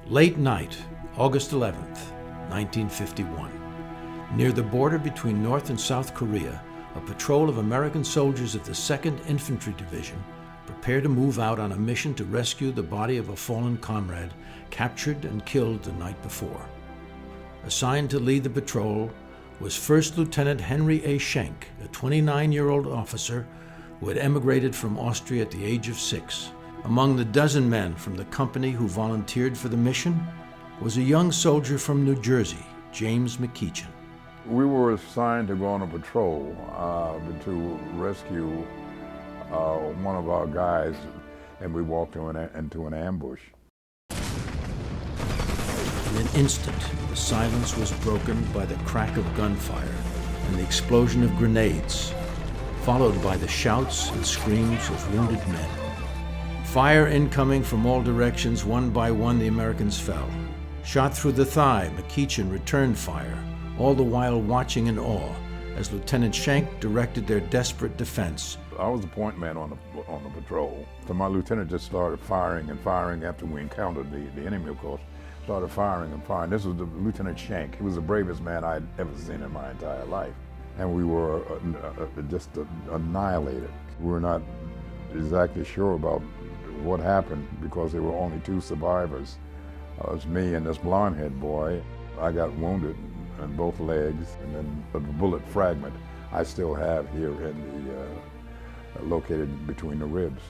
Late night, August 11th, 1951. Near the border between North and South Korea, a patrol of American soldiers of the 2nd Infantry Division prepare to move out on a mission to rescue the body of a fallen comrade captured and killed the night before. Assigned to lead the patrol was First Lieutenant Henry A. Schenk, a 29-year-old officer who had emigrated from Austria at the age of 6. Among the dozen men from the company who volunteered for the mission was a young soldier from New Jersey, James McEachin. We were assigned to go on a patrol to rescue one of our guys, and we walked into an ambush. In an instant, the silence was broken by the crack of gunfire and the explosion of grenades, followed by the shouts and screams of wounded men. Fire incoming from all directions, one by one the Americans fell. Shot through the thigh, McEachin returned fire, all the while watching in awe as Lieutenant Schenk directed their desperate defense. I was the point man on the patrol. So my lieutenant just started firing and firing after we encountered the enemy, of course. Started firing and firing. This was the Lieutenant Schenk. He was the bravest man I'd ever seen in my entire life. And we were just annihilated. We were not exactly sure about what happened because there were only 2 survivors. It was me and this blonde-haired boy. I got wounded in both legs, and then the bullet fragment I still have here located between the ribs.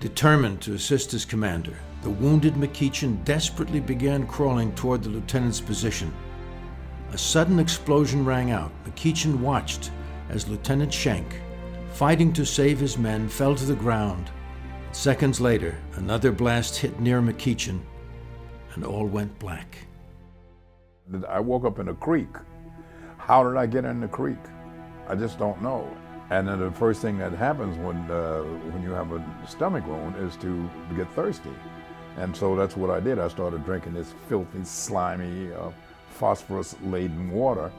Determined to assist his commander, the wounded McEachin desperately began crawling toward the lieutenant's position. A sudden explosion rang out. McEachin watched as Lieutenant Schenk, fighting to save his men, fell to the ground. Seconds later, another blast hit near McEachin, and all went black. I woke up in a creek. How did I get in the creek? I just don't know. And then the first thing that happens when you have a stomach wound is to get thirsty. And so that's what I did. I started drinking this filthy, slimy, phosphorus-laden water.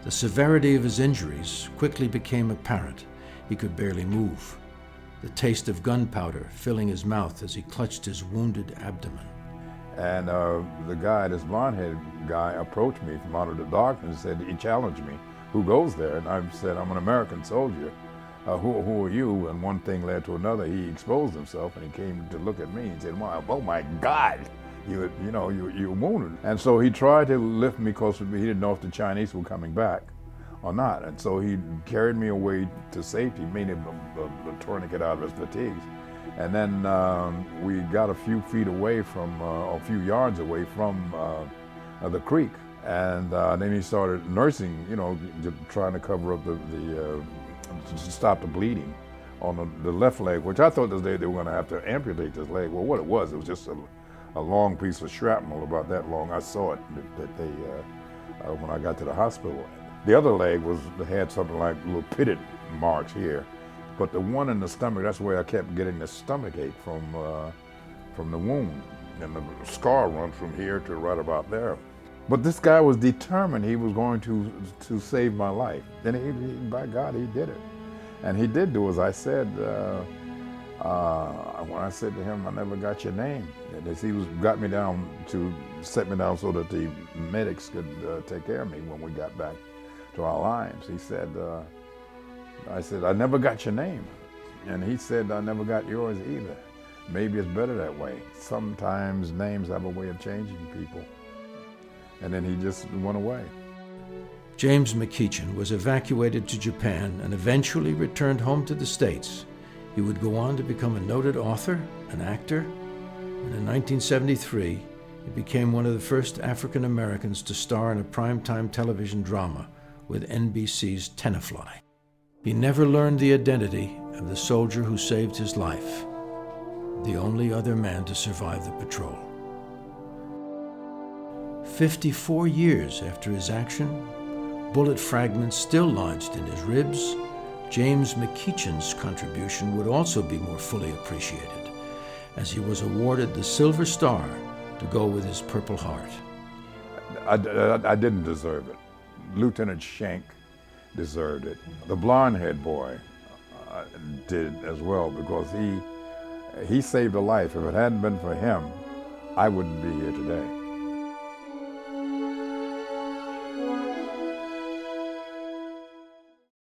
The severity of his injuries quickly became apparent. He could barely move, the taste of gunpowder filling his mouth as he clutched his wounded abdomen. And the guy, this blonde-haired guy, approached me from out of the darkness and said, he challenged me, "Who goes there?" And I said, "I'm an American soldier. Who are you?" And one thing led to another. He exposed himself and he came to look at me and said, "Wow, oh my God, you're wounded." And so he tried to lift me because he didn't know if the Chinese were coming back or not. And so he carried me away to safety, made a tourniquet out of his fatigues. And then we got a few feet away from, a few yards away from the creek. And then he started nursing, trying to cover up to stop the bleeding on the left leg, which I thought they were going to have to amputate this leg. Well, what it was just a long piece of shrapnel about that long. I saw it when I got to the hospital. The other leg had something like little pitted marks here. But the one in the stomach, that's where I kept getting the stomach ache from the wound. And the scar runs from here to right about there. But this guy was determined he was going to save my life. And by God, he did it. And he did do as I said. When I said to him, "I never got your name," and he got me down to set me down so that the medics could take care of me when we got back to our lines. He said, I said, "I never got your name." And he said, "I never got yours either. Maybe it's better that way. Sometimes names have a way of changing people." And then he just went away. James McEachin was evacuated to Japan and eventually returned home to the States. He would go on to become a noted author, an actor, and in 1973, he became one of the first African Americans to star in a primetime television drama with NBC's Tenafly. He never learned the identity of the soldier who saved his life, the only other man to survive the patrol. 54 years after his action, bullet fragments still lodged in his ribs, James McEachin's contribution would also be more fully appreciated, as he was awarded the Silver Star to go with his Purple Heart. I didn't deserve it. Lieutenant Schenk deserved it. The blonde-haired boy did as well, because he saved a life. If it hadn't been for him, I wouldn't be here today.